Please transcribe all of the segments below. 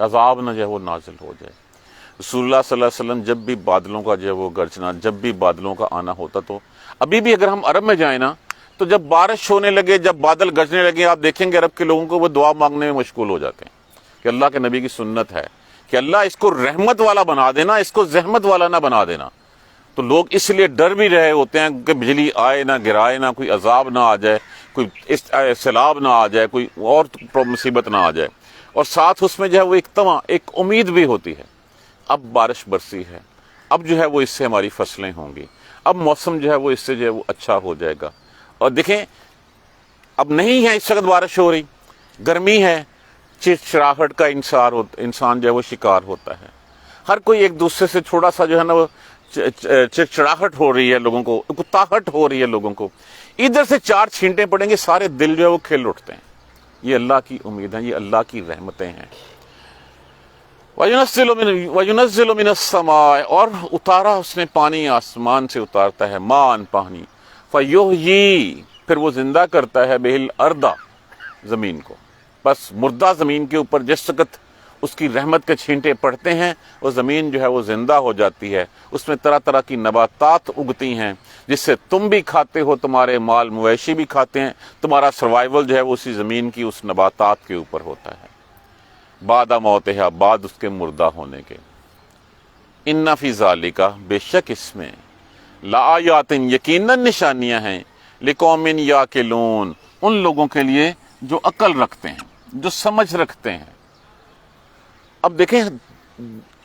عذاب نہ جو ہے وہ نازل ہو جائے۔ رسول اللہ صلی اللہ علیہ وسلم جب بھی بادلوں کا جو ہے وہ گرجنا، جب بھی بادلوں کا آنا ہوتا، تو ابھی بھی اگر ہم عرب میں جائیں نا، تو جب بارش ہونے لگے، جب بادل گرجنے لگے، آپ دیکھیں گے عرب کے لوگوں کو وہ دعا مانگنے میں مشغول ہو جاتے ہیں کہ اللہ کے نبی کی سنت ہے کہ اللہ اس کو رحمت والا بنا دینا، اس کو زحمت والا نہ بنا دینا۔ تو لوگ اس لیے ڈر بھی رہے ہوتے ہیں کہ بجلی آئے نہ گرائے نہ، کوئی عذاب نہ آ جائے، کوئی سیلاب نہ آ جائے، کوئی اور مصیبت نہ آ جائے، اور ساتھ اس میں جو ہے وہ ایک امید بھی ہوتی ہے۔ اب بارش برسی ہے، اب جو ہے وہ اس سے ہماری فصلیں ہوں گی، اب موسم جو ہے وہ اس سے جو ہے وہ اچھا ہو جائے گا۔ اور دیکھیں اب نہیں ہے اس وقت بارش ہو رہی، گرمی ہے، چڑچڑاہٹ کا انسان جو ہے وہ شکار ہوتا ہے۔ ہر کوئی ایک دوسرے سے تھوڑا سا جو ہے نا وہ چڑچڑاہٹ ہو رہی ہے، لوگوں کو کتاہٹ ہو رہی ہے، لوگوں کو ادھر سے چار چھینٹیں پڑیں گے، سارے دل جو ہے وہ کھل اٹھتے ہیں۔ یہ اللہ کی امید ہے، یہ اللہ کی رحمتیں ہیں۔ وَيُنَزِّلُ مِنَ السَّمَاءِ، اور اتارا اس نے پانی، آسمان سے اتارتا ہے مان پانی، فَيُحْيِي، پھر وہ زندہ کرتا ہے بِهِ الْأَرْضَ، زمین کو۔ بس مردہ زمین کے اوپر جس وقت اس کی رحمت کے چھینٹے پڑتے ہیں، وہ زمین جو ہے وہ زندہ ہو جاتی ہے، اس میں طرح طرح کی نباتات اگتی ہیں، جس سے تم بھی کھاتے ہو، تمہارے مال مویشی بھی کھاتے ہیں، تمہارا سروائیول جو ہے وہ اسی زمین کی اس نباتات کے اوپر ہوتا ہے۔ بعد موتہا، بعد اس کے مردہ ہونے کے۔ ان فی ذالک، بے شک اس میں، لآیات، یقیناً نشانیاں ہیں، لقوم یعقلون، ان لوگوں کے لیے جو عقل رکھتے ہیں، جو سمجھ رکھتے ہیں۔ اب دیکھیں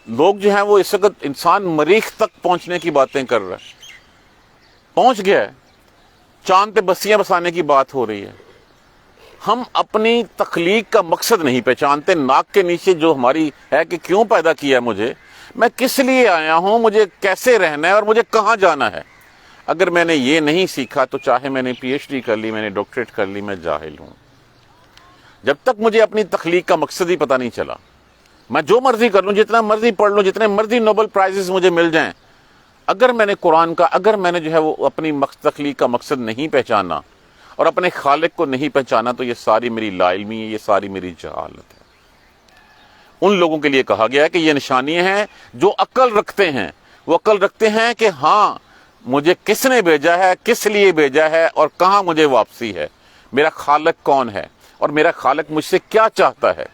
لوگ جو ہیں وہ اس وقت انسان مریخ تک پہنچنے کی باتیں کر رہا ہے، پہنچ گیا ہے، چاند پہ بستیاں بسانے کی بات ہو رہی ہے۔ ہم اپنی تخلیق کا مقصد نہیں پہچانتے، ناک کے نیچے جو ہماری ہے کہ کیوں پیدا کیا ہے مجھے، میں کس لیے آیا ہوں، مجھے کیسے رہنا ہے اور مجھے کہاں جانا ہے۔ اگر میں نے یہ نہیں سیکھا تو چاہے میں نے پی ایچ ڈی کر لی، میں نے ڈاکٹریٹ کر لی، میں جاہل ہوں۔ جب تک مجھے اپنی تخلیق کا مقصد ہی پتہ نہیں چلا، میں جو مرضی کر لوں، جتنا مرضی پڑھ لوں، جتنے مرضی نوبل پرائزز مجھے مل جائیں، اگر میں نے قرآن کا، اگر میں نے جو ہے وہ اپنی تخلیق کا مقصد نہیں پہچانا اور اپنے خالق کو نہیں پہچانا، تو یہ ساری میری لا علمی ہے، یہ ساری میری جہالت ہے۔ ان لوگوں کے لیے کہا گیا ہے کہ یہ نشانیاں ہیں جو عقل رکھتے ہیں، وہ عقل رکھتے ہیں کہ ہاں مجھے کس نے بھیجا ہے، کس لیے بھیجا ہے، اور کہاں مجھے واپسی ہے، میرا خالق کون ہے، اور میرا خالق مجھ سے کیا چاہتا ہے،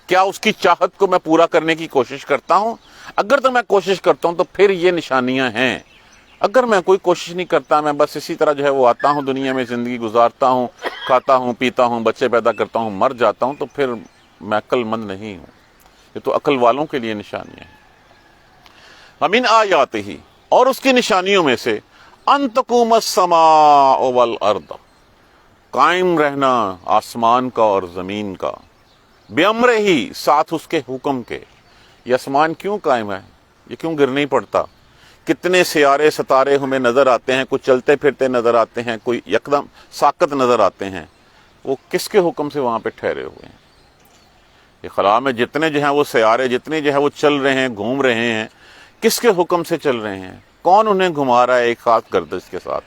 کیا اس کی چاہت کو میں پورا کرنے کی کوشش کرتا ہوں۔ اگر تو میں کوشش کرتا ہوں تو پھر یہ نشانیاں ہیں۔ اگر میں کوئی کوشش نہیں کرتا، میں بس اسی طرح جو ہے وہ آتا ہوں، دنیا میں زندگی گزارتا ہوں، کھاتا ہوں، پیتا ہوں، بچے پیدا کرتا ہوں، مر جاتا ہوں، تو پھر میں عقل مند نہیں ہوں۔ یہ تو عقل والوں کے لیے نشانیاں ہیں۔ وَمِنْ آیَاتِهِ، اور اس کی نشانیوں میں سے، أَن تَقُومَ السَّمَاءُ وَالْأَرْضُ، قائم رہنا آسمان کا اور زمین کا، بِأَمْرِهِ، ساتھ اس کے حکم کے۔ یہ آسمان کیوں قائم ہے، یہ کیوں گر نہیں پڑتا؟ کتنے سیارے ستارے ہمیں نظر آتے ہیں، کوئی چلتے پھرتے نظر آتے ہیں، کوئی یکدم ساکت نظر آتے ہیں، وہ کس کے حکم سے وہاں پہ ٹھہرے ہوئے ہیں؟ یہ خلا میں جتنے جو ہیں وہ سیارے، جتنے جو ہے وہ چل رہے ہیں، گھوم رہے ہیں، کس کے حکم سے چل رہے ہیں؟ کون انہیں گھما رہا ہے ایک خاص گردش کے ساتھ؟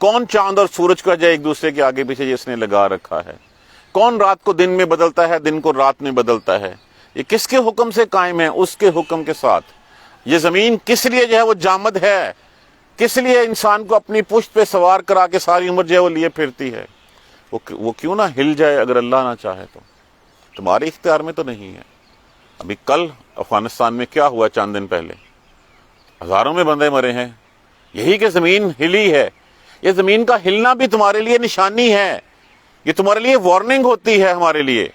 کون چاند اور سورج کا جو ایک دوسرے کے آگے پیچھے جس نے لگا رکھا ہے؟ کون رات کو دن میں بدلتا ہے، دن کو رات میں بدلتا ہے؟ یہ کس کے حکم سے قائم ہے؟ اس کے حکم کے ساتھ۔ یہ زمین کس لیے جو ہے وہ جامد ہے؟ کس لیے انسان کو اپنی پشت پہ سوار کرا کے ساری عمر جو ہے وہ لیے پھرتی ہے؟ وہ کیوں نہ ہل جائے اگر اللہ نہ چاہے تو؟ تمہارے اختیار میں تو نہیں ہے۔ ابھی کل افغانستان میں کیا ہوا؟ چند دن پہلے ہزاروں میں بندے مرے ہیں، یہی کہ زمین ہلی ہے۔ یہ زمین کا ہلنا بھی تمہارے لیے نشانی ہے، یہ تمہارے لیے وارننگ ہوتی ہے ہمارے لیے،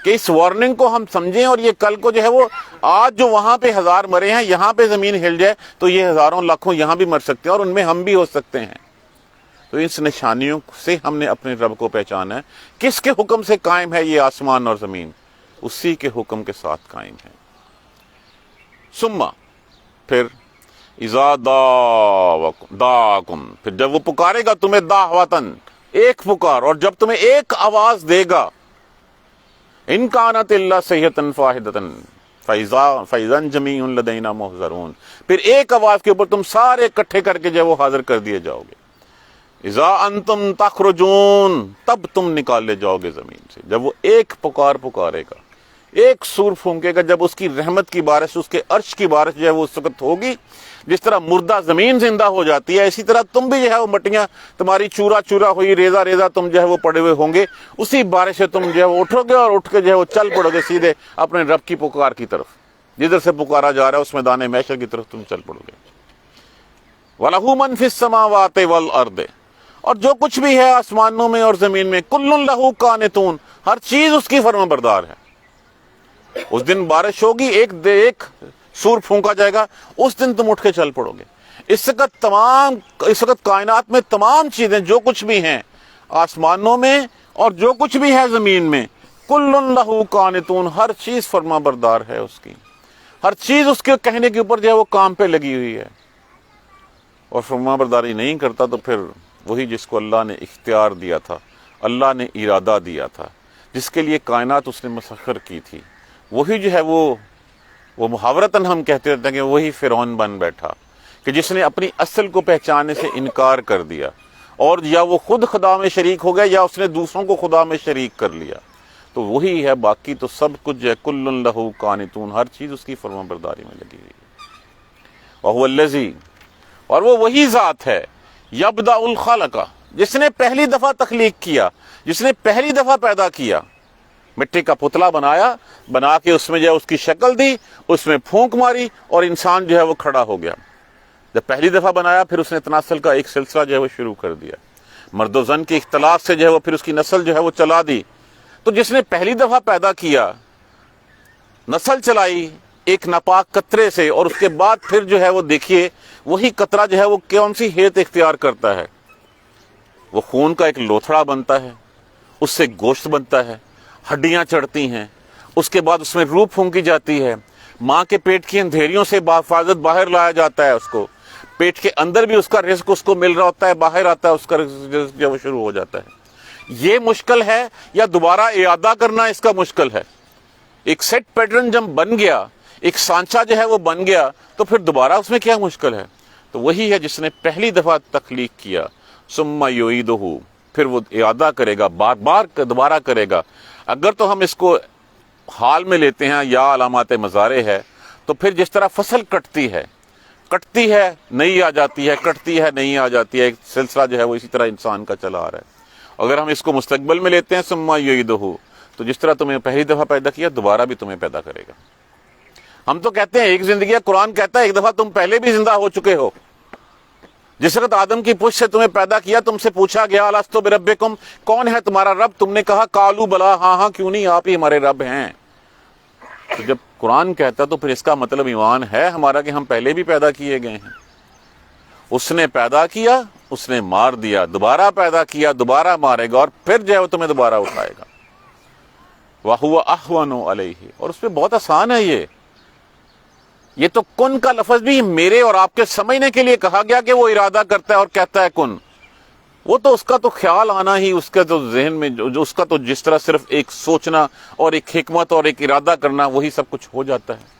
کہ اس وارننگ کو ہم سمجھیں، اور یہ کل کو جو ہے وہ آج جو وہاں پہ ہزار مرے ہیں، یہاں پہ زمین ہل جائے تو یہ ہزاروں لاکھوں یہاں بھی مر سکتے ہیں، اور ان میں ہم بھی ہو سکتے ہیں۔ تو اس نشانیوں سے ہم نے اپنے رب کو پہچانا ہے۔ کس کے حکم سے قائم ہے یہ آسمان اور زمین؟ اسی کے حکم کے ساتھ قائم ہے۔ ثم، پھر، اذا دعاکم، پھر جب وہ پکارے گا تمہیں، دعوتن، ایک پکار، اور جب تمہیں ایک آواز دے گا، ان کانت الا صیحۃ واحدۃ فاذا جمیع لدینا محضرون، پھر ایک آواز کے اوپر تم سارے اکٹھے کر کے جو وہ حاضر کر دیے جاؤ گے۔ اذا انتم تخرجون، تب تم نکالے جاؤ گے زمین سے، جب وہ ایک پکارے گا، ایک سور پھونکے گا، جب اس کی رحمت کی بارش، اس کے عرش کی بارش جو ہے وہ اس وقت ہوگی، جس طرح مردہ زمین زندہ ہو جاتی ہے، اسی طرح تم بھی جو ہے وہ مٹیاں تمہاری چورا چورا ہوئی، ریزہ ریزہ تم جو ہے وہ پڑے ہوئے ہوں گے، اسی بارش سے تم جو ہے وہ اٹھو گے اور اٹھ کے جو ہے وہ چل پڑو گے سیدھے اپنے رب کی پکار کی طرف، جدھر سے پکارا جا رہا ہے اس میدان محشر کی طرف تم چل پڑو گے۔ وَلَهُ مَنْ فِي السَّمَاوَاتِ وَالْأَرْضِ، اور جو کچھ بھی ہے آسمانوں میں اور زمین میں، كُلٌّ لَهُ قَانِتُونَ، ہر چیز اس کی فرما بردار ہے۔ اس دن بارش ہوگی، ایک سور پھونکا جائے گا، اس دن تم اٹھ کے چل پڑو گے۔ اس وقت کائنات میں تمام چیزیں جو کچھ بھی ہیں آسمانوں میں اور جو کچھ بھی ہے زمین میں، كُلٌّ لَهُ قَانِتُونَ، ہر چیز فرما بردار ہے اس کی، ہر چیز اس کے کہنے کے اوپر جو ہے وہ کام پہ لگی ہوئی ہے۔ اور فرما برداری نہیں کرتا تو پھر وہی جس کو اللہ نے اختیار دیا تھا، اللہ نے ارادہ دیا تھا، جس کے لیے کائنات اس نے مسخر کی تھی، وہی جو ہے وہ محاورتاً ہم کہتے رہتے ہیں کہ وہی فرعون بن بیٹھا، کہ جس نے اپنی اصل کو پہچاننے سے انکار کر دیا، اور یا وہ خود خدا میں شریک ہو گیا یا اس نے دوسروں کو خدا میں شریک کر لیا، تو وہی ہے، باقی تو سب کچھ جو ہے کل لہو قانتون، ہر چیز اس کی فرما برداری میں لگی ہوئی ہے۔ وہو الذی، اور وہ وہی ذات ہے، یبدأ الخلق، جس نے پہلی دفعہ تخلیق کیا، جس نے پہلی دفعہ پیدا کیا، مٹی کا پتلا بنا کے اس میں جو ہے اس کی شکل دی، اس میں پھونک ماری اور انسان جو ہے وہ کھڑا ہو گیا۔ جب پہلی دفعہ بنایا پھر اس نے تناسل کا ایک سلسلہ جو ہے وہ شروع کر دیا، مرد و زن کے اختلاط سے جو ہے وہ پھر اس کی نسل جو ہے وہ چلا دی۔ تو جس نے پہلی دفعہ پیدا کیا، نسل چلائی ایک ناپاک قطرے سے، اور اس کے بعد پھر جو ہے وہ دیکھیے وہی قطرہ جو ہے وہ کون سی حیت اختیار کرتا ہے، وہ خون کا ایک لوتھڑا بنتا ہے، اس سے گوشت بنتا ہے، ہڈیاں چڑھتی ہیں، اس کے بعد اس میں روح پھونکی جاتی ہے، ماں کے پیٹ کی اندھیریوں سے بحفاظت باہر لایا جاتا ہے اس کو، پیٹ کے اندر بھی اس کا رزق اس کو مل رہا ہوتا ہے، باہر آتا ہے اس کا رزق جو شروع ہو جاتا ہے۔ یہ مشکل ہے یا دوبارہ اعادہ کرنا اس کا مشکل ہے؟ ایک سیٹ پیٹرن جب بن گیا، ایک سانچہ جو ہے وہ بن گیا، تو پھر دوبارہ اس میں کیا مشکل ہے؟ تو وہی ہے جس نے پہلی دفعہ تخلیق کیا، ثم یعیدہ، پھر وہ اعادہ کرے گا، بار بار دوبارہ کرے گا۔ اگر تو ہم اس کو حال میں لیتے ہیں یا علامات مضارع ہے، تو پھر جس طرح فصل کٹتی ہے نہیں آ جاتی ہے، کٹتی ہے نہیں آ جاتی ہے، ایک سلسلہ جو ہے وہ اسی طرح انسان کا چلا آ رہا ہے۔ اگر ہم اس کو مستقبل میں لیتے ہیں ثم یعیدہ، تو جس طرح تمہیں پہلی دفعہ پیدا کیا دوبارہ بھی تمہیں پیدا کرے گا۔ ہم تو کہتے ہیں ایک زندگی ہے، قرآن کہتا ہے ایک دفعہ تم پہلے بھی زندہ ہو چکے ہو۔ جس وقت آدم کی پشت سے تمہیں پیدا کیا، تم سے پوچھا گیا الستو بربکم، کون ہے تمہارا رب؟ تم نے کہا قالوا بلا، ہاں ہاں کیوں نہیں، آپ ہی ہمارے رب ہیں۔ تو جب قرآن کہتا تو پھر اس کا مطلب ایمان ہے ہمارا کہ ہم پہلے بھی پیدا کیے گئے ہیں۔ اس نے پیدا کیا، اس نے مار دیا، دوبارہ پیدا کیا، دوبارہ مارے گا، اور پھر جو ہے وہ تمہیں دوبارہ اٹھائے گا۔ وَهُوَ أَهْوَنُ عَلَيْهِ، اور اس پہ بہت آسان ہے یہ تو کن کا لفظ بھی میرے اور آپ کے سمجھنے کے لیے کہا گیا کہ وہ ارادہ کرتا ہے اور کہتا ہے کن، وہ تو اس کا تو خیال آنا ہی، اس کا تو ذہن میں جو اس کا تو جس طرح صرف ایک سوچنا اور ایک حکمت اور ایک ارادہ کرنا، وہی سب کچھ ہو جاتا ہے،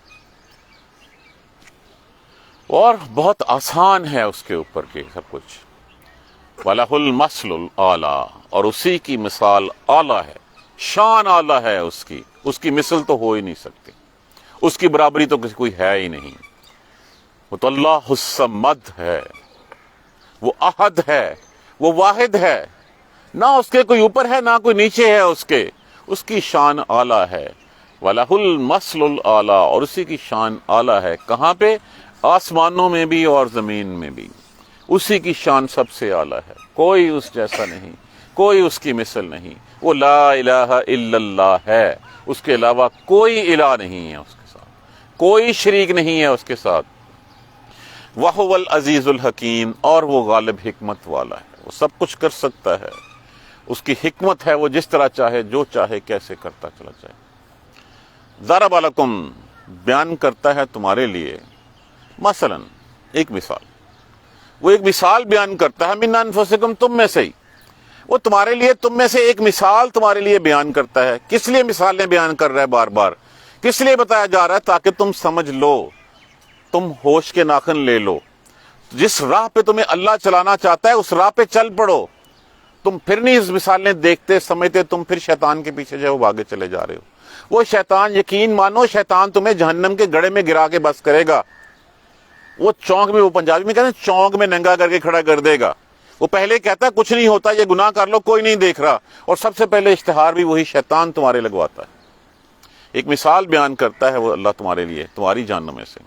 اور بہت آسان ہے اس کے اوپر کہ سب کچھ۔ وَلَهُ الْمَثْلُ الْأَعْلَىٰ، اور اسی کی مثال اعلیٰ ہے، شان اعلیٰ ہے اس کی مثل تو ہو ہی نہیں سکتی، اس کی برابری تو کوئی ہے ہی نہیں۔ وہ تو اللہ الصمد ہے، وہ احد ہے، وہ واحد ہے، نہ اس کے کوئی اوپر ہے نہ کوئی نیچے ہے، اس کی شان اعلیٰ ہے۔ وَلَهُ الْمَثْلُ الْأَعْلَىٰ، اور اسی کی شان اعلیٰ ہے، کہاں پہ؟ آسمانوں میں بھی اور زمین میں بھی، اسی کی شان سب سے اعلیٰ ہے، کوئی اس جیسا نہیں، کوئی اس کی مثل نہیں۔ وہ لا الہ الا اللہ ہے، اس کے علاوہ کوئی الہ نہیں ہے اس کے ساتھ، کوئی شریک نہیں ہے اس کے ساتھ۔ وَهُوَ الْعَزِيزُ الْحَكِيمُ، اور وہ غالب حکمت والا ہے، وہ سب کچھ کر سکتا ہے، اس کی حکمت ہے، وہ جس طرح چاہے جو چاہے کیسے کرتا چلا جائے۔ ضرب لکم، بیان کرتا ہے تمہارے لیے، مثلا ایک مثال، وہ ایک مثال بیان کرتا ہے، من انفسکم، تم میں سے ہی، وہ تمہارے لیے، تم میں سے ایک مثال تمہارے لیے بیان کرتا ہے۔ کس لیے مثالیں بیان کر رہا ہے بار بار؟ کس لیے بتایا جا رہا ہے؟ تاکہ تم سمجھ لو، تم ہوش کے ناخن لے لو، جس راہ پہ تمہیں اللہ چلانا چاہتا ہے اس راہ پہ چل پڑو۔ تم پھر نہیں اس مثالیں دیکھتے سمجھتے، تم پھر شیطان کے پیچھے جو ہے وہ آگے چلے جا رہے ہو۔ وہ شیطان یقین مانو شیطان تمہیں جہنم کے گڑھے میں گرا کے بس کرے گا. وہ چونک میں، وہ پنجابی میں کہتے ہیں چونک میں ننگا کر کے کھڑا کر دے گا. وہ پہلے کہتا ہے کچھ نہیں ہوتا، یہ گناہ کر لو کوئی نہیں دیکھ رہا، اور سب سے پہلے اشتہار بھی وہی شیطان تمہارے لگواتا ہے. ایک مثال بیان کرتا ہے وہ اللہ تمہارے لیے تمہاری جہنم میں سے.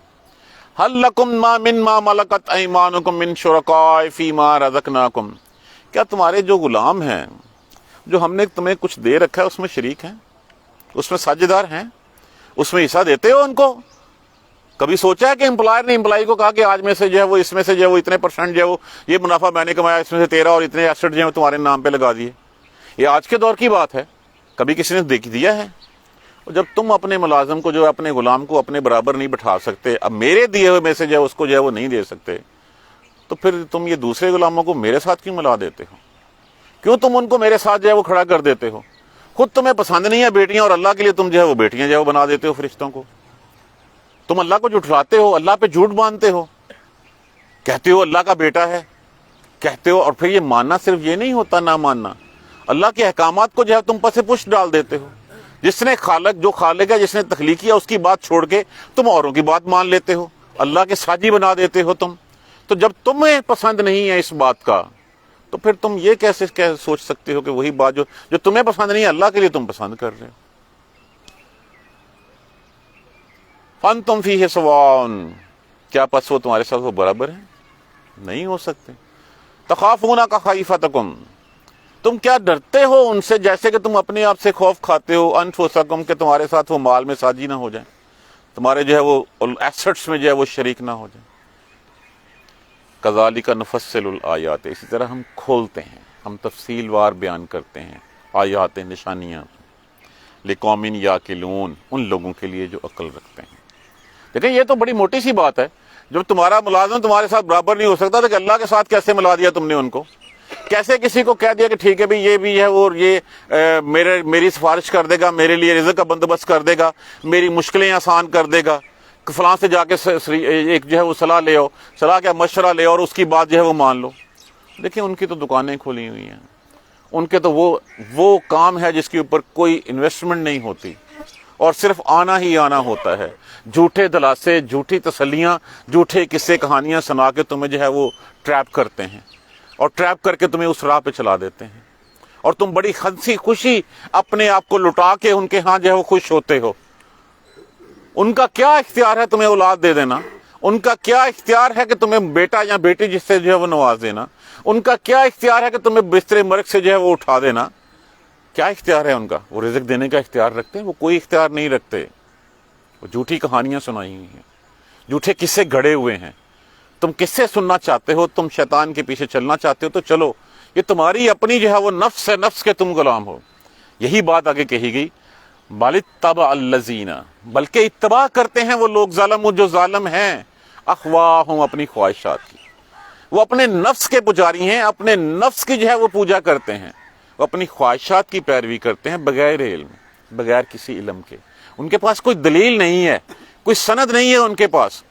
هل لکم ما من ما ملکت ایمانکم من شرکاء فیما رزقناکم، کیا تمہارے جو غلام ہیں جو ہم نے تمہیں کچھ دے رکھا ہے اس میں شریک ہیں، اس میں ساجھیدار ہیں، اس میں حصہ دیتے ہو ان کو؟ کبھی سوچا ہے کہ امپلائر نے امپلائی کو کہا کہ آج میں سے جو ہے وہ اس میں سے جو ہے وہ اتنے پرسنٹ جو ہے وہ یہ منافع میں نے کمایا، اس میں سے تیرا اور اتنے ایسٹ جو ہے تمہارے نام پہ لگا دیے؟ یہ آج کے دور کی بات ہے، کبھی کسی نے دیکھ دیا ہے؟ اور جب تم اپنے ملازم کو جو ہے اپنے غلام کو اپنے برابر نہیں بٹھا سکتے، اب میرے دیے ہوئے میں سے جو ہے اس کو جو ہے وہ نہیں دے سکتے، تو پھر تم یہ دوسرے غلاموں کو میرے ساتھ کیوں ملا دیتے ہو؟ کیوں تم ان کو میرے ساتھ جو ہے وہ کھڑا کر دیتے ہو؟ خود تمہیں پسند نہیں ہے بیٹیاں، اور اللہ کے لیے تم جو ہے وہ بیٹیاں جو ہے وہ بنا دیتے ہو فرشتوں کو. تم اللہ کو جھٹلاتے ہو، اللہ پہ جھوٹ باندھتے ہو، کہتے ہو اللہ کا بیٹا ہے کہتے ہو، اور پھر یہ ماننا صرف یہ نہیں ہوتا، نہ ماننا، اللہ کے احکامات کو جو ہے تم پر سے پش ڈال دیتے ہو. جس نے جو خالق ہے، جس نے تخلیق کیا، اس کی بات چھوڑ کے تم اوروں کی بات مان لیتے ہو، اللہ کے ساجی بنا دیتے ہو تم. تو جب تمہیں پسند نہیں ہے اس بات کا، تو پھر تم یہ کیسے سوچ سکتے ہو کہ وہی بات جو تمہیں پسند نہیں ہے اللہ کے لیے تم پسند کر رہے ہو؟ فَأَنْتُمْ فِيهِ سَوَاءٌ، کیا پس وہ تمہارے ساتھ وہ برابر ہیں؟ نہیں ہو سکتے. تَخَافُونَ كَخِيفَتَكُمْ، تم کیا ڈرتے ہو ان سے جیسے کہ تم اپنے آپ سے خوف کھاتے ہو، انفسکم، کہ تمہارے ساتھ وہ مال میں ساجی نہ ہو جائیں، تمہارے جو ہے وہ ایسٹس میں جو ہے وہ شریک نہ ہو جائیں. کذالک نفصل الآیات، اسی طرح ہم کھولتے ہیں، ہم تفصیل وار بیان کرتے ہیں آیات، نشانیاں، لقوم یعقلون، ان لوگوں کے لیے جو عقل رکھتے ہیں. دیکھیں یہ تو بڑی موٹی سی بات ہے، جب تمہارا ملازم تمہارے ساتھ برابر نہیں ہو سکتا تو کہ اللہ کے ساتھ کیسے ملا دیا تم نے ان کو؟ کیسے کسی کو کہہ دیا کہ ٹھیک ہے بھی یہ بھی ہے اور یہ میری سفارش کر دے گا، میرے لیے رزق کا بندوبست کر دے گا، میری مشکلیں آسان کر دے گا، فلاں سے جا کے ایک جو ہے وہ صلاح لے آؤ، صلاح کیا مشورہ لے اور اس کی بات جو ہے وہ مان لو. دیکھیں ان کی تو دکانیں کھلی ہوئی ہیں، ان کے تو وہ کام ہے جس کے اوپر کوئی انویسٹمنٹ نہیں ہوتی، اور صرف آنا ہی آنا ہوتا ہے. جھوٹے دلاسے، جھوٹی تسلیاں، جھوٹے قصے کہانیاں سنا کے تمہیں جو ہے وہ ٹریپ کرتے ہیں، اور ٹریپ کر کے تمہیں اس راہ پہ چلا دیتے ہیں، اور تم بڑی ہنسی خوشی اپنے آپ کو لٹا کے ان کے ہاں جو ہے وہ خوش ہوتے ہو. ان کا کیا اختیار ہے تمہیں اولاد دے دینا؟ ان کا کیا اختیار ہے کہ تمہیں بیٹا یا بیٹی جس سے جو ہے وہ نواز دینا؟ ان کا کیا اختیار ہے کہ تمہیں بستر مرگ سے جو ہے وہ اٹھا دینا؟ کیا اختیار ہے ان کا؟ وہ رزق دینے کا اختیار رکھتے ہیں؟ وہ کوئی اختیار نہیں رکھتے. وہ جھوٹی کہانیاں سنائی ہوئی ہیں، جھوٹے قصے گھڑے ہوئے ہیں. تم کس سے سننا چاہتے ہو؟ تم شیطان کے پیچھے چلنا چاہتے ہو تو چلو، یہ تمہاری اپنی جو ہے وہ نفس ہے، نفس کے تم غلام ہو. یہی بات آگے کہی گئی، بل اتبع الذین، بلکہ اتباع کرتے ہیں وہ لوگ، ظالم جو ظالم ہیں، اخواہم، اپنی خواہشات کی. وہ اپنے نفس کے پجاری ہیں، اپنے نفس کی جو ہے وہ پوجا کرتے ہیں، وہ اپنی خواہشات کی پیروی کرتے ہیں بغیر علم، بغیر کسی علم کے. ان کے پاس کوئی دلیل نہیں ہے، کوئی سند نہیں ہے ان کے پاس.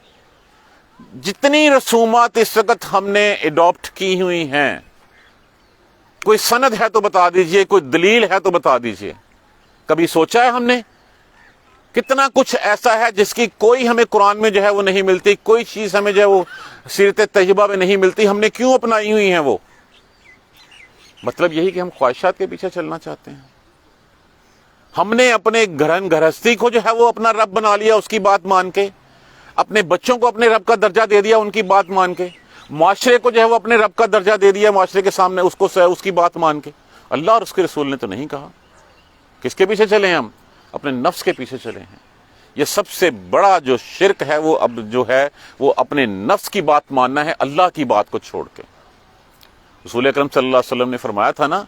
جتنی رسومات اس وقت ہم نے اڈاپٹ کی ہوئی ہیں، کوئی سند ہے تو بتا دیجئے، کوئی دلیل ہے تو بتا دیجئے. کبھی سوچا ہے ہم نے؟ کتنا کچھ ایسا ہے جس کی کوئی ہمیں قرآن میں جو ہے وہ نہیں ملتی، کوئی چیز ہمیں جو ہے وہ سیرت طیبہ میں نہیں ملتی، ہم نے کیوں اپنائی ہوئی ہیں وہ؟ مطلب یہی کہ ہم خواہشات کے پیچھے چلنا چاہتے ہیں. ہم نے اپنے گھرستی کو جو ہے وہ اپنا رب بنا لیا اس کی بات مان کے، اپنے بچوں کو اپنے رب کا درجہ دے دیا ان کی بات مان کے، معاشرے کو جو ہے وہ اپنے رب کا درجہ دے دیا معاشرے کے سامنے اس کی بات مان کے. اللہ اور اس کے رسول نے تو نہیں کہا. کس کے پیچھے چلے ہیں ہم؟ اپنے نفس کے پیچھے چلے ہیں. یہ سب سے بڑا جو شرک ہے وہ اب جو ہے وہ اپنے نفس کی بات ماننا ہے اللہ کی بات کو چھوڑ کے. رسول اکرم صلی اللہ علیہ وسلم نے فرمایا تھا نا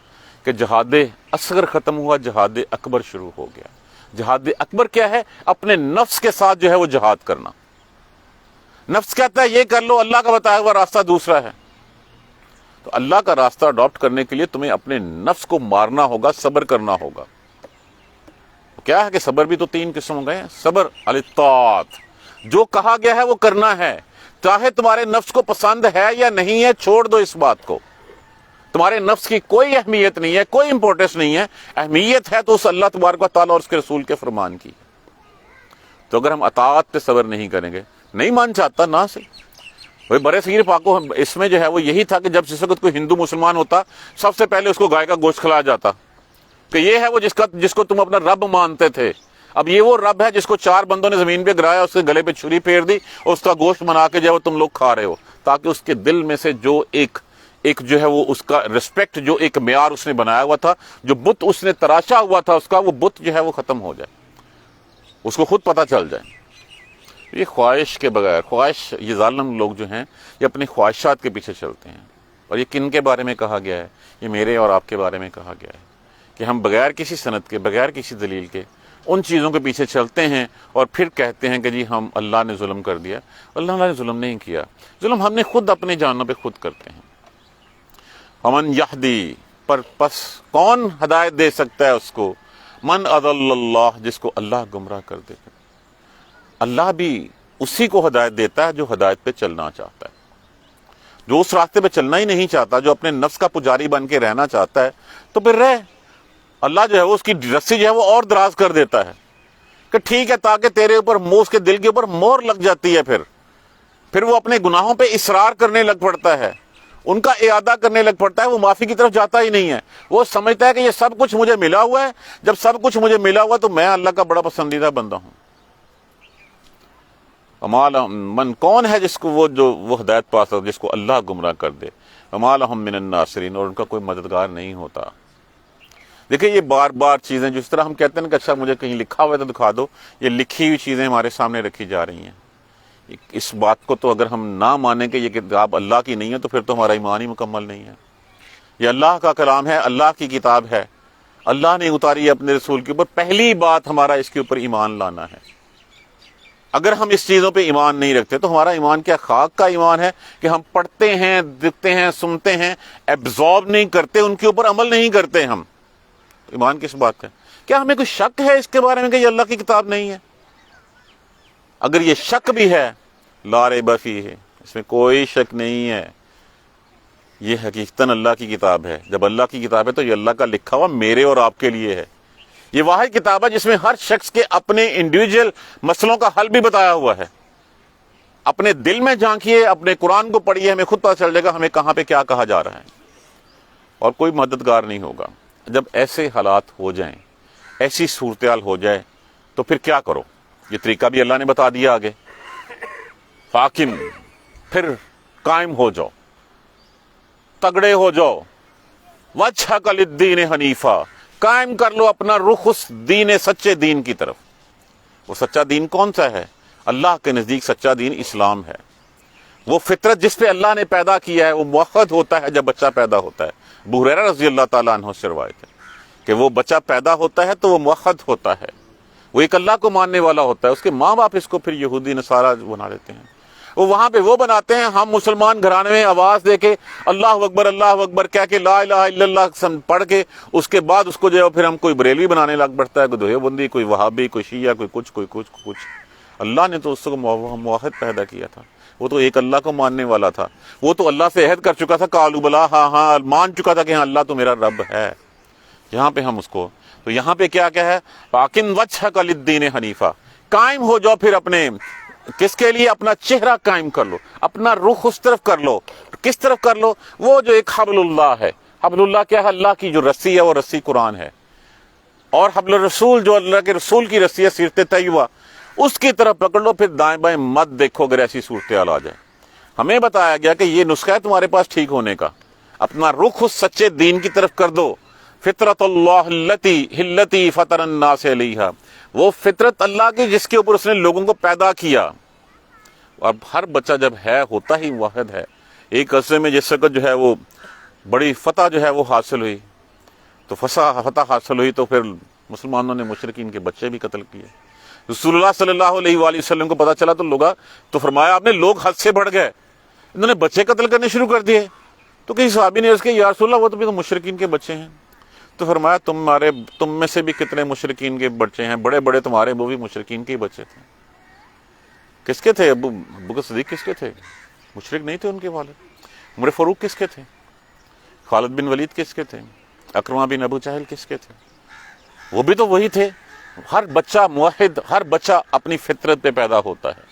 کہ جہاد اصغر ختم ہوا، جہاد اکبر شروع ہو گیا. جہاد اکبر کیا ہے؟ اپنے نفس کے ساتھ جو ہے وہ جہاد کرنا. نفس کہتا ہے یہ کر لو، اللہ کا بتایا ہوا راستہ دوسرا ہے. تو اللہ کا راستہ اڈاپٹ کرنے کے لیے تمہیں اپنے نفس کو مارنا ہوگا، صبر کرنا ہوگا. کیا ہے کہ صبر بھی تو 3 قسم ہو گئے ہیں. صبر الطاعت، جو کہا گیا ہے وہ کرنا ہے، چاہے تمہارے نفس کو پسند ہے یا نہیں ہے، چھوڑ دو اس بات کو. تمہارے نفس کی کوئی اہمیت نہیں ہے، کوئی امپورٹنس نہیں ہے، اہمیت ہے تو اس اللہ تبارک و تعالیٰ اور اس کے رسول کے فرمان کی۔ تو اگر ہم اطاعت پہ صبر نہیں کریں گے، نہیں مان چاہتا نہ سے بھائی برے صغیر پاکو اس میں جو ہے وہ یہی تھا کہ جب جس وقت کوئی ہندو مسلمان ہوتا سب سے پہلے اس کو گائے کا گوشت کھلایا جاتا کہ یہ ہے وہ جس کو تم اپنا رب مانتے تھے۔ اب یہ وہ رب ہے جس کو 4 بندوں نے زمین پہ گرایا، اس کے گلے پہ چھری پھیر دی اور اس کا گوشت بنا کے جو ہے وہ تم لوگ کھا رہے ہو، تاکہ اس کے دل میں سے جو ایک جو ہے وہ اس کا ریسپیکٹ، جو ایک معیار اس نے بنایا ہوا تھا، جو بت اس نے تراشا ہوا تھا اس کا، وہ بت جو ہے وہ ختم ہو جائے، اس کو خود پتہ چل جائے۔ یہ خواہش کے بغیر، یہ ظالم لوگ جو ہیں یہ اپنی خواہشات کے پیچھے چلتے ہیں۔ اور یہ کن کے بارے میں کہا گیا ہے؟ یہ میرے اور آپ کے بارے میں کہا گیا ہے کہ ہم بغیر کسی سند کے، بغیر کسی دلیل کے ان چیزوں کے پیچھے چلتے ہیں اور پھر کہتے ہیں کہ جی ہم اللہ نے ظلم کر دیا۔ اللہ نے ظلم نہیں کیا، ظلم ہم نے خود اپنے جانوں پہ خود کرتے ہیں۔ ومن یہدی، پر پس کون ہدایت دے سکتا ہے اس کو؟ من اضل اللہ، جس کو اللہ گمراہ کر دے۔ اللہ بھی اسی کو ہدایت دیتا ہے جو ہدایت پہ چلنا چاہتا ہے۔ جو اس راستے پہ چلنا ہی نہیں چاہتا، جو اپنے نفس کا پجاری بن کے رہنا چاہتا ہے، تو پھر رہے، اللہ جو ہے وہ اس کی رسی جو ہے وہ اور دراز کر دیتا ہے کہ ٹھیک ہے، تاکہ تیرے اوپر اس کے دل کے اوپر مہر لگ جاتی ہے، پھر وہ اپنے گناہوں پہ اصرار کرنے لگ پڑتا ہے، ان کا اعادہ کرنے لگ پڑتا ہے، وہ معافی کی طرف جاتا ہی نہیں ہے۔ وہ سمجھتا ہے کہ یہ سب کچھ مجھے ملا ہوا ہے، جب سب کچھ مجھے ملا ہوا تو میں اللہ کا بڑا پسندیدہ بندہ ہوں۔ من کون ہے جس کو وہ ہدایت پا سکتا، جس کو اللہ گمراہ کر دے۔ وما لهم من الناصرین، اور ان کا کوئی مددگار نہیں ہوتا۔ دیکھیں یہ بار بار چیزیں جس طرح ہم کہتے ہیں کہ اچھا مجھے کہیں لکھا ہوا ہے تو دکھا دو، یہ لکھی ہوئی چیزیں ہمارے سامنے رکھی جا رہی ہیں۔ اس بات کو تو اگر ہم نہ مانیں کہ یہ کتاب اللہ کی نہیں ہے تو پھر تو ہمارا ایمان ہی مکمل نہیں ہے۔ یہ اللہ کا کلام ہے، اللہ کی کتاب ہے، اللہ نے اتاری ہے اپنے رسول کے اوپر۔ پہلی بات ہمارا اس کے اوپر ایمان لانا ہے۔ اگر ہم اس چیزوں پہ ایمان نہیں رکھتے تو ہمارا ایمان کیا خاک کا ایمان ہے کہ ہم پڑھتے ہیں، دیکھتے ہیں، سنتے ہیں، ایبزارب نہیں کرتے، ان کے اوپر عمل نہیں کرتے ہم۔ ایمان کس بات کا ہے؟ کیا ہمیں کوئی شک ہے اس کے بارے میں کہ یہ اللہ کی کتاب نہیں ہے؟ اگر یہ شک بھی ہے، لا ریب فیہ ہے، اس میں کوئی شک نہیں ہے، یہ حقیقتاً اللہ کی کتاب ہے۔ جب اللہ کی کتاب ہے تو یہ اللہ کا لکھا ہوا میرے اور آپ کے لیے ہے۔ یہ واحد کتاب ہے جس میں ہر شخص کے اپنے انڈیویجول مسئلوں کا حل بھی بتایا ہوا ہے۔ اپنے دل میں جھانکیے، اپنے قرآن کو پڑھیے، ہمیں خود پتہ چل جائے گا ہمیں کہاں پہ کیا کہا جا رہا ہے، اور کوئی مددگار نہیں ہوگا۔ جب ایسے حالات ہو جائیں، ایسی صورتحال ہو جائے تو پھر کیا کرو؟ یہ طریقہ بھی اللہ نے بتا دیا آگے۔ فاقم، پھر قائم ہو جاؤ، تگڑے ہو جاؤ، وجھک للدین حنیفا، قائم کر لو اپنا رخ اس دین، سچے دین کی طرف۔ وہ سچا دین کون سا ہے؟ اللہ کے نزدیک سچا دین اسلام ہے۔ وہ فطرت جس پہ اللہ نے پیدا کیا ہے وہ موحد ہوتا ہے جب بچہ پیدا ہوتا ہے۔ ابو ہریرہ رضی اللہ تعالیٰ عنہ سے روایت ہے کہ وہ بچہ پیدا ہوتا ہے تو وہ موحد ہوتا ہے، وہ ایک اللہ کو ماننے والا ہوتا ہے۔ اس کے ماں باپ اس کو پھر یہودی نصارہ بنا دیتے ہیں، وہ وہاں پہ وہ بناتے ہیں۔ ہم مسلمان گھرانے میں آواز دے کے اللہ اکبر کہہ کے لا الہ الا اللہ پڑھ کے اس کے بعد اس کو جو ہے پھر ہم کوئی بریلوی بنانے لگ پڑتا ہے، کوئی دیوبندی، کوئی وہابی، کوئی شیعہ، کوئی کچھ۔ اللہ نے تو اس کو موحد پیدا کیا تھا، وہ تو ایک اللہ کو ماننے والا تھا، وہ تو اللہ سے عہد کر چکا تھا، قالوا بلا، ہاں مان چکا تھا کہ ہاں اللہ تو میرا رب ہے۔ یہاں پہ ہم اس کو، تو یہاں پہ کیا ہے؟ فاقم وجھک للدین حنیفا، قائم ہو جاؤ پھر اپنے کس کے لیے؟ اپنا چہرہ قائم کر لو، اپنا رخ اس طرف کر لو۔ کس طرف کر لو؟ وہ جو ایک حبل اللہ ہے۔ حبل اللہ کیا ہے؟ اللہ کی جو رسی ہے وہ رسی قرآن ہے، اور حبل الرسول جو اللہ کے رسول کی رسی ہے سیرت طیبہ، اس کی طرف پکڑ لو، پھر دائیں بائیں مت دیکھو اگر ایسی صورتحال آ جائے۔ ہمیں بتایا گیا کہ یہ نسخہ ہے تمہارے پاس ٹھیک ہونے کا، اپنا رخ اس سچے دین کی طرف کر دو۔ فطرت اللہ التی فطر الناس علیہا، وہ فطرت اللہ کی جس کے اوپر اس نے لوگوں کو پیدا کیا۔ اب ہر بچہ جب ہوتا ہی واحد ہے۔ ایک عرصے میں جس وقت جو ہے وہ بڑی فتح جو ہے وہ حاصل ہوئی، تو فتح حاصل ہوئی تو پھر مسلمانوں نے مشرکین کے بچے بھی قتل کیے۔ رسول اللہ صلی اللہ علیہ وآلہ وسلم کو پتا چلا تو فرمایا آپ نے لوگ حد سے بڑھ گئے، انہوں نے بچے قتل کرنے شروع کر دیے۔ تو کسی صحابی نے عرض کیا یا رسول اللہ وہ تو مشرکین کے بچے ہیں۔ تو فرمایا تم میں سے بھی کتنے مشرکین کے بچے ہیں، بڑے بڑے تمہارے وہ بھی مشرکین کے ہی بچے تھے۔ کس کے تھے؟ ابو بکر صدیق کس کے تھے؟ مشرک نہیں تھے ان کے والد۔ عمر فاروق کس کے تھے؟ خالد بن ولید کس کے تھے؟ اکرمہ بن ابو جہل کس کے تھے؟ وہ بھی تو وہی تھے۔ ہر بچہ موحد، ہر بچہ اپنی فطرت پہ پیدا ہوتا ہے۔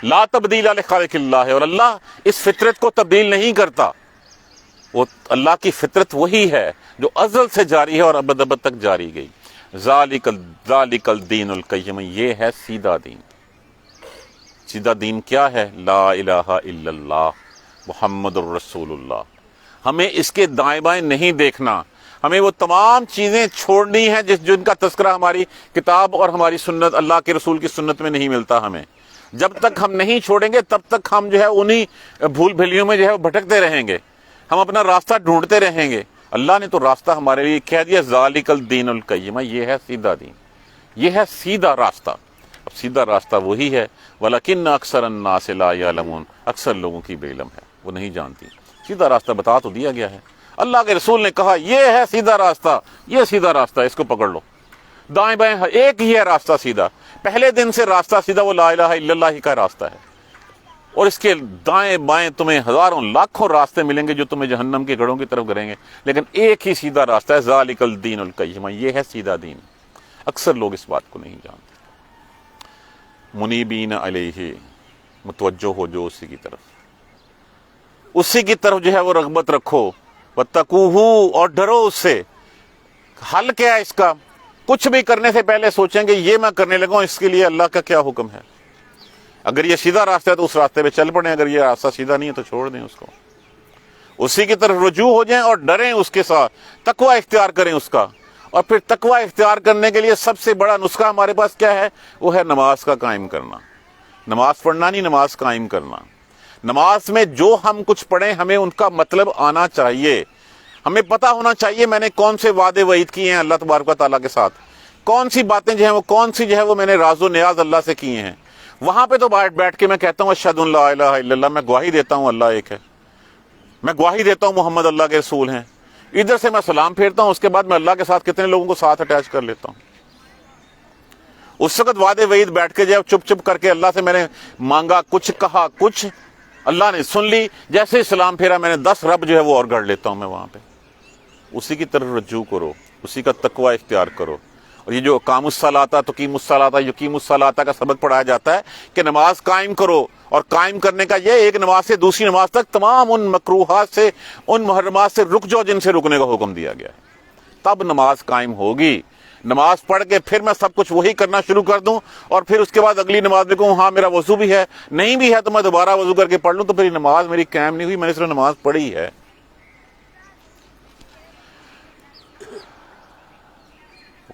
لا تبدیل لخالق اللہ، اور اللہ اس فطرت کو تبدیل نہیں کرتا۔ وہ اللہ کی فطرت وہی ہے جو ازل سے جاری ہے اور ابد ابد تک جاری گئی۔ ذالک الدین القیم، یہ ہے سیدھا دین۔ سیدھا دین کیا ہے؟ لا الہ الا اللہ محمد الرسول اللہ۔ ہمیں اس کے دائیں بائیں نہیں دیکھنا، ہمیں وہ تمام چیزیں چھوڑنی ہیں جن کا تذکرہ ہماری کتاب اور ہماری سنت، اللہ کے رسول کی سنت میں نہیں ملتا۔ ہمیں جب تک ہم نہیں چھوڑیں گے تب تک ہم جو ہے انہی بھول بھلیوں میں جو ہے بھٹکتے رہیں گے، ہم اپنا راستہ ڈھونڈتے رہیں گے۔ اللہ نے تو راستہ ہمارے لیے کہہ دیا، ذالک الدین القیم، یہ ہے سیدھا دین، یہ ہے سیدھا راستہ۔ اب سیدھا راستہ وہی ہے، ولیکن اکثر الناس لا یعلمون، اکثر لوگوں کی بے علم ہے، وہ نہیں جانتی۔ سیدھا راستہ بتا تو دیا گیا ہے، اللہ کے رسول نے کہا یہ ہے سیدھا راستہ، یہ سیدھا راستہ، اس کو پکڑ لو۔ دائیں بائیں ایک ہی ہے راستہ سیدھا، پہلے دن سے راستہ سیدھا وہ لا الہ الا اللہ ہی کا راستہ ہے، اور اس کے دائیں بائیں تمہیں ہزاروں لاکھوں راستے ملیں گے جو تمہیں جہنم کے گڑھوں کی طرف کریں گے، لیکن ایک ہی سیدھا راستہ ہے، ذالک الدین القیم، یہ ہے سیدھا دین۔ اکثر لوگ اس بات کو نہیں جانتے۔ منیبین علیہ، متوجہ ہو جو اسی کی طرف، اسی کی طرف جو ہے وہ رغبت رکھو، واتقوہ، اور ڈرو اس سے۔ حل کیا ہے اس کا؟ کچھ بھی کرنے سے پہلے سوچیں گے یہ میں کرنے لگا ہوں، اس کے لیے اللہ کا کیا حکم ہے۔ اگر یہ سیدھا راستہ ہے تو اس راستے پہ چل پڑیں، اگر یہ راستہ سیدھا نہیں ہے تو چھوڑ دیں اس کو، اسی کی طرف رجوع ہو جائیں اور ڈریں اس کے ساتھ، تقوی اختیار کریں اس کا۔ اور پھر تقوی اختیار کرنے کے لیے سب سے بڑا نسخہ ہمارے پاس کیا ہے؟ وہ ہے نماز کا قائم کرنا۔ نماز پڑھنا نہیں، نماز قائم کرنا۔ نماز میں جو ہم کچھ پڑھیں ہمیں ان کا مطلب آنا چاہیے، ہمیں پتہ ہونا چاہیے میں نے کون سے وعدے وعید کیے ہیں اللہ تبارک و تعالیٰ کے ساتھ، کون سی باتیں جو ہیں وہ کون سی جو ہے وہ میں نے راز و نیاز اللہ سے کیے ہیں۔ وہاں پہ تو بیٹھ کے میں کہتا ہوں اشہد ان لا الہ الا اللہ، میں گواہی دیتا ہوں اللہ ایک ہے، میں گواہی دیتا ہوں محمد اللہ کے رسول ہیں، ادھر سے میں سلام پھیرتا ہوں، اس کے بعد میں اللہ کے ساتھ کتنے لوگوں کو ساتھ اٹیچ کر لیتا ہوں۔ اس وقت وعدے وعید بیٹھ کے جو چپ چپ کر کے اللہ سے میں نے مانگا، کچھ کہا، کچھ اللہ نے سن لی، جیسے ہی سلام پھیرا میں نے 10 رب جو ہے وہ اور گڑھ لیتا ہوں میں وہاں پہ۔ اسی کی طرف رجوع کرو، اسی کا تقوی اختیار کرو۔ اور یہ جو اقام الصلاۃ تقیم الصلاۃ یقیم الصلاۃ کا سبق پڑھایا جاتا ہے کہ نماز قائم کرو، اور قائم کرنے کا یہ ایک نماز سے دوسری نماز تک تمام ان مکروہات سے، ان محرمات سے رک جاؤ جن سے رکنے کا حکم دیا گیا ہے، تب نماز قائم ہوگی۔ نماز پڑھ کے پھر میں سب کچھ وہی کرنا شروع کر دوں اور پھر اس کے بعد اگلی نماز میں کہوں ہاں میرا وضو بھی ہے، نہیں بھی ہے تو میں دوبارہ وضو کر کے پڑھ لوں، تو پھر نماز میری قائم نہیں ہوئی، میں نے صرف نماز پڑھی ہے۔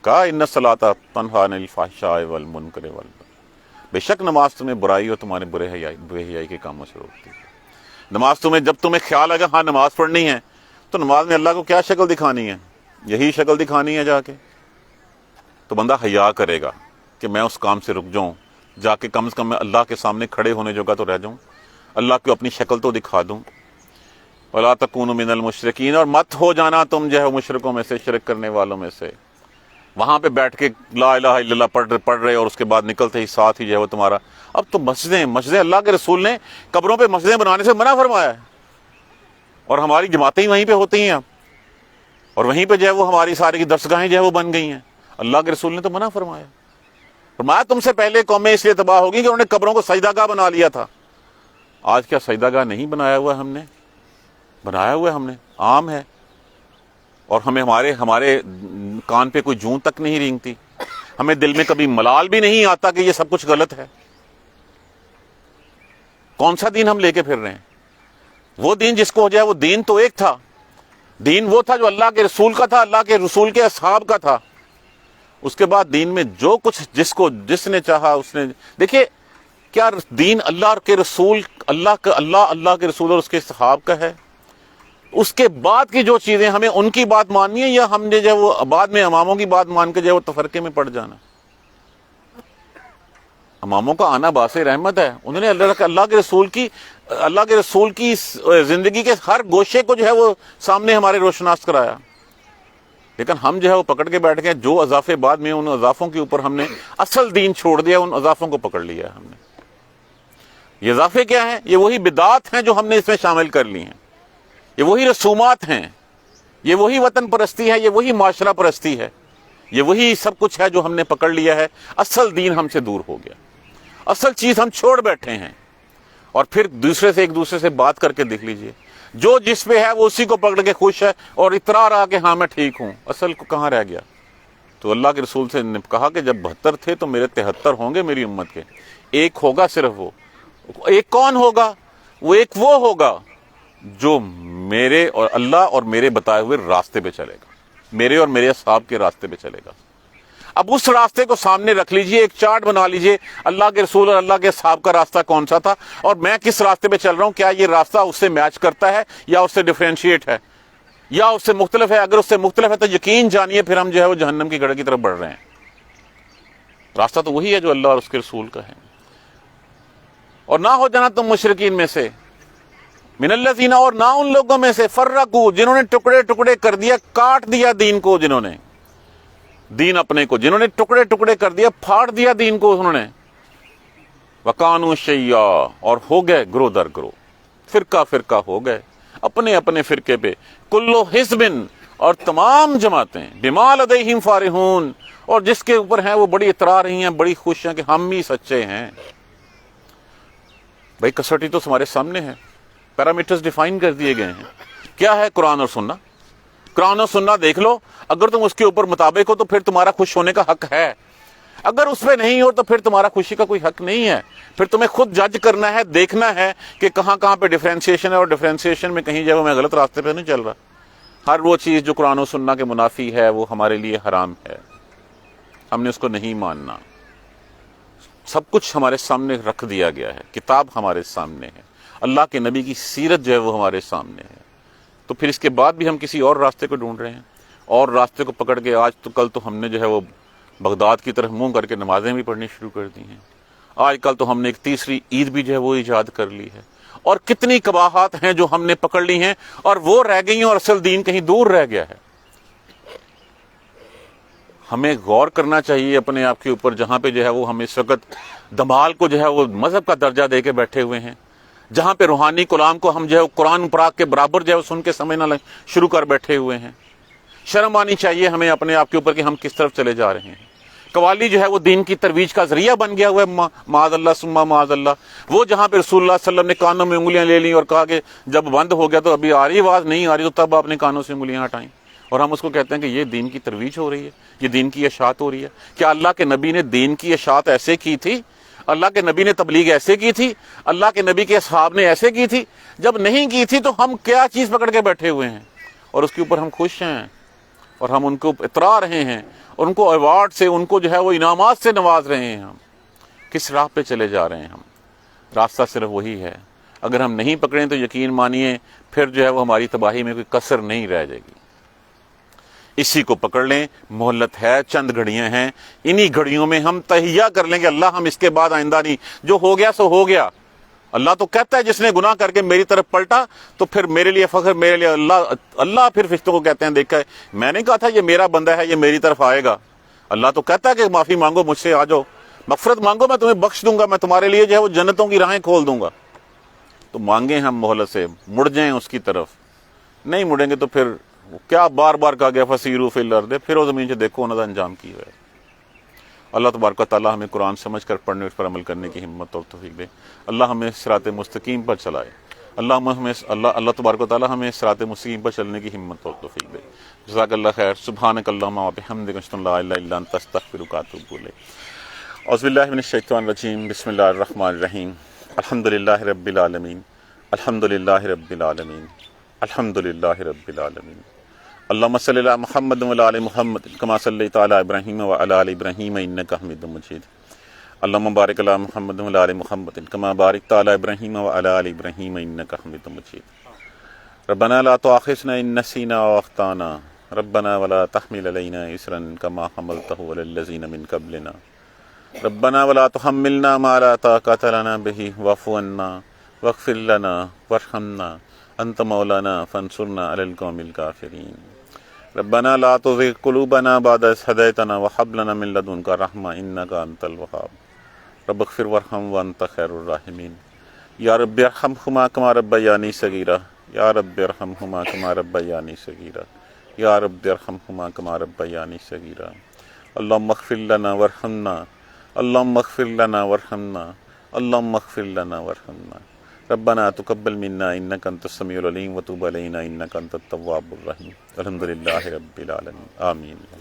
کہا ان الصلاۃ تنہی عن الفحشاء والمنکر والبغی، بے شک نماز تمہیں برائی اور تمہارے بے حیائی کے کاموں سے روکتی ہے۔ نماز جب تمہیں خیال آئے گا ہاں نماز پڑھنی ہے، تو نماز میں اللہ کو کیا شکل دکھانی ہے؟ یہی شکل دکھانی ہے جا کے، تو بندہ حیا کرے گا کہ میں اس کام سے رک جاؤں، جا کے کم از کم میں اللہ کے سامنے کھڑے ہونے جوگا تو رہ جاؤں، اللہ کو اپنی شکل تو دکھا دوں۔ وَلَا تَكُونُوا مِنَ الْمُشْرِكِينَ، اور مت ہو جانا تم جو ہے مشرکوں میں سے، شرک کرنے والوں میں سے۔ وہاں پہ بیٹھ کے لا الہ الا اللہ پڑھ رہے اور اس کے بعد نکلتے ہی ساتھ ہی جو ہے وہ تمہارا، اب تو مسجدیں اللہ کے رسول نے قبروں پہ مسجدیں بنانے سے منع فرمایا ہے، اور ہماری جماعتیں ہی وہیں پہ ہوتی ہیں اب، اور وہیں پہ جو ہے وہ ہماری ساری کی درسگاہیں جو ہے وہ بن گئی ہیں۔ اللہ کے رسول نے تو منع فرمایا تم سے پہلے قومیں اس لیے تباہ ہوگی کہ انہوں نے قبروں کو سجدہ گاہ بنا لیا تھا۔ آج کیا سجدہ گاہ نہیں بنایا ہوا ہم نے؟ بنایا ہوا ہم نے، عام ہے، اور ہمارے کان پہ کوئی جوں تک نہیں رینگتی، ہمیں دل میں کبھی ملال بھی نہیں آتا کہ یہ سب کچھ غلط ہے۔ کون سا دین ہم لے کے پھر رہے ہیں؟ وہ دین جس کو ہو جائے، وہ دین تو ایک تھا، دین وہ تھا جو اللہ کے رسول کا تھا، اللہ کے رسول کے اصحاب کا تھا۔ اس کے بعد دین میں جو کچھ جس نے چاہا اس نے، دیکھیے کیا دین اللہ کے رسول، اللہ کے رسول اور اس کے صحاب کا ہے؟ اس کے بعد کی جو چیزیں ہمیں ان کی بات ماننی ہے، یا ہم نے جو وہ بعد میں اماموں کی بات مان کے جو وہ تفرقے میں پڑ جانا؟ اماموں کا آنا باعث رحمت ہے، انہوں نے اللہ کے رسول کی زندگی کے ہر گوشے کو جو ہے وہ سامنے ہمارے روشناس کرایا، لیکن ہم جو ہے وہ پکڑ کے بیٹھ گئے، جو اضافے بعد میں ان اضافوں کے اوپر ہم نے اصل دین چھوڑ دیا، ان اضافوں کو پکڑ لیا ہے ہم نے۔ یہ اضافے کیا ہیں؟ یہ وہی بدعات ہیں جو ہم نے اس میں شامل کر لی ہیں، یہ وہی رسومات ہیں یہ وہی وطن پرستی ہے، یہ وہی معاشرہ پرستی ہے، یہ وہی سب کچھ ہے جو ہم نے پکڑ لیا ہے۔ اصل دین ہم سے دور ہو گیا، اصل چیز ہم چھوڑ بیٹھے ہیں۔ اور پھر ایک دوسرے سے بات کر کے دیکھ لیجئے، جو جس پہ ہے وہ اسی کو پکڑ کے خوش ہے اور اترا رہا کہ ہاں میں ٹھیک ہوں، اصل کو کہاں رہ گیا؟ تو اللہ کے رسول سے نے کہا کہ جب 72 تھے تو میرے 73 ہوں گے میری امت کے، ایک ہوگا صرف وہ۔ ایک کون ہوگا؟ وہ ایک وہ ہوگا جو میرے اور اللہ اور میرے بتائے ہوئے راستے پہ چلے گا، میرے اور میرے اصحاب کے راستے پہ چلے گا۔ اب اس راستے کو سامنے رکھ لیجئے، ایک چارٹ بنا لیجئے، اللہ کے رسول اور اللہ کے اصحاب کا راستہ کون سا تھا اور میں کس راستے پہ چل رہا ہوں، کیا یہ راستہ اس سے میچ کرتا ہے یا اس سے ڈیفرینشیٹ ہے یا اس سے مختلف ہے؟ اگر اس سے مختلف ہے تو یقین جانیے پھر ہم جو ہے وہ جہنم کی گڑھ کی طرف بڑھ رہے ہیں۔ راستہ تو وہی ہے جو اللہ اور اس کے رسول کا ہے۔ اور نہ ہو جانا تم مشرکین میں سے، من الذین، اور نہ ان لوگوں میں سے، فرقوا، جنہوں نے ٹکڑے ٹکڑے کر دیا، کاٹ دیا دین کو، جنہوں نے دین اپنے کو، جنہوں نے ٹکڑے ٹکڑے کر دیا، پھاڑ دیا دین کو انہوں نے، وکانوا شیعا، اور ہو گئے گروہ در گروہ، فرقہ فرقہ ہو گئے اپنے اپنے فرقے پہ، کلو حزب، اور تمام جماعتیں، بما لدیہم فارحون، اور جس کے اوپر ہیں وہ بڑی اترا رہی ہیں، بڑی خوش ہیں کہ ہم ہی سچے ہیں۔ بھائی کسوٹی تو ہمارے سامنے ہے، پیرامیٹرز ڈیفائن کر دیے گئے ہیں، کیا ہے قرآن اور سننا؟ قرآن اور سننا دیکھ لو، اگر تم اس کے اوپر مطابق ہو تو پھر تمہارا خوش ہونے کا حق ہے، اگر اس پہ نہیں ہو تو پھر تمہارا خوشی کا کوئی حق نہیں ہے۔ پھر تمہیں خود جج کرنا ہے، دیکھنا ہے کہ کہاں کہاں پہ ڈیفرینسیشن ہے، اور ڈیفرینسیشن میں کہیں جو میں غلط راستے پہ نہیں چل رہا۔ ہر وہ چیز جو قرآن و سننا کے منافی ہے وہ ہمارے لیے حرام ہے، ہم نے اس کو نہیں ماننا۔ سب کچھ ہمارے سامنے رکھ دیا گیا ہے، کتاب ہمارے سامنے ہے، اللہ کے نبی کی سیرت جو ہے وہ ہمارے سامنے ہے، تو پھر اس کے بعد بھی ہم کسی اور راستے کو ڈھونڈ رہے ہیں، اور راستے کو پکڑ کے آج تو کل تو ہم نے جو ہے وہ بغداد کی طرف منہ کر کے نمازیں بھی پڑھنی شروع کر دی ہیں۔ آج کل تو ہم نے ایک تیسری عید بھی جو ہے وہ ایجاد کر لی ہے، اور کتنی قباحات ہیں جو ہم نے پکڑ لی ہیں اور وہ رہ گئی ہیں، اور اصل دین کہیں دور رہ گیا ہے۔ ہمیں غور کرنا چاہیے اپنے آپ کے اوپر، جہاں پہ جو ہے وہ ہم اس وقت دمال کو جو ہے وہ مذہب کا درجہ دے کے بیٹھے ہوئے ہیں، جہاں پہ روحانی کلام کو ہم جو ہے قرآن پاک کے برابر جو ہے سن کے سمجھنا شروع کر بیٹھے ہوئے ہیں۔ شرم آنی چاہیے ہمیں اپنے آپ کے اوپر کہ ہم کس طرف چلے جا رہے ہیں۔ قوالی جو ہے وہ دین کی ترویج کا ذریعہ بن گیا ہوا ہے، معاذ اللہ ثم معاذ اللہ۔ وہ جہاں پہ رسول اللہ صلی اللہ علیہ وسلم نے کانوں میں انگلیاں لے لیں اور کہا کہ جب بند ہو گیا تو ابھی آ رہی آواز نہیں آ رہی، تو تب آپ نے کانوں سے انگلیاں ہٹائیں، اور ہم اس کو کہتے ہیں کہ یہ دین کی ترویج ہو رہی ہے، یہ دین کی اشاعت ہو رہی ہے۔ کیا اللہ کے نبی نے دین کی اشاعت ایسے کی تھی؟ اللہ کے نبی نے تبلیغ ایسے کی تھی؟ اللہ کے نبی کے اصحاب نے ایسے کی تھی؟ جب نہیں کی تھی تو ہم کیا چیز پکڑ کے بیٹھے ہوئے ہیں اور اس کے اوپر ہم خوش ہیں، اور ہم ان کو اترا رہے ہیں، اور ان کو ایوارڈ سے، ان کو جو ہے وہ انعامات سے نواز رہے ہیں۔ ہم کس راہ پہ چلے جا رہے ہیں؟ ہم راستہ صرف وہی ہے، اگر ہم نہیں پکڑیں تو یقین مانیے پھر جو ہے وہ ہماری تباہی میں کوئی کسر نہیں رہ جائے گی۔ اسی کو پکڑ لیں، مہلت ہے، چند گھڑیاں ہیں، انہی گھڑیوں میں ہم تہیہ کر لیں کہ اللہ ہم اس کے بعد آئندہ نہیں، جو ہو گیا سو ہو گیا۔ اللہ تو کہتا ہے جس نے گناہ کر کے میری طرف پلٹا تو پھر میرے لیے فخر، میرے لیے اللہ پھر فرشتوں کو کہتے ہیں دیکھا ہے میں نے کہا تھا یہ میرا بندہ ہے، یہ میری طرف آئے گا۔ اللہ تو کہتا ہے کہ معافی مانگو مجھ سے، آ جاؤ مغفرت مانگو، میں تمہیں بخش دوں گا، میں تمہارے لیے جو ہے وہ جنتوں کی راہیں کھول دوں گا۔ تو مانگیں ہم مہلت سے، مڑ جائیں اس کی طرف، نہیں مڑیں گے تو پھر کیا بار بار کہا گیا فسیروا فی الارض، پھر وہ زمین سے دیکھو انہوں نے انجام کی ہے۔ اللہ تبارک و تعالیٰ ہمیں قرآن سمجھ کر پڑھنے اس پر عمل کرنے کی ہمت اور توفیق دے۔ اللہ ہمیں صراط مستقیم پر چلائے۔ اللہ تبارک و تعالیٰ ہمیں صراط مستقیم پر چلنے کی ہمت اور توفیق دے۔ جزاک اللہ خیر۔ سبحانک اللہم و بحمدک، اشہد ان لا الہ الا انت، استغفرک و اتوب الیک۔ اعوذ باللہ من الشیطان الرجیم، بسم اللہ الرحمن الرحیم۔ الحمدللہ رب العالمین، الحمدللہ رب العالمین، الحمدللہ رب العالمین۔ اللہم صلی علی محمد و علی محمد کما صلیت علی ابراہیم و علی ابراہیم انک حمید مجید۔ اللہم بارک علی محمد و علی محمد کما بارکت علی ابراہیم و علی ابراہیم انک حمید مجید۔ ربنا لا تؤاخذنا ان نسینا و اخطانا، ربنا ولا تحمل علینا اسرا کما حملته علی الذین من قبلنا، ربنا ولا تحملنا ما لا طاقۃ لنا به واعف عنا واغفر لنا وارحمنا انت مولانا فانصرنا علی القوم الکافرین۔ ربنا لا تزغ قلوبنا بعد إذ هديتنا وهب لنا من لدنك رحمة إنك أنت الوهاب رب اغفر وارحم وأنت خير الراحمين یا رب ارحمهما كما ربياني صغيرا یا رب ارحمهما كما ربياني صغيرا یا رب ارحمہما کما ربیانی صغیرا اللہم اغفر لنا وارحمنا اللہم اغفر لنا وارحمنا اللہم اغفر لنا وارحمنا ربنا تقبل منا انک انت السمیع العلیم وتب علینا انک انت التواب الرحیم الحمدللہ رب العالمین آمین.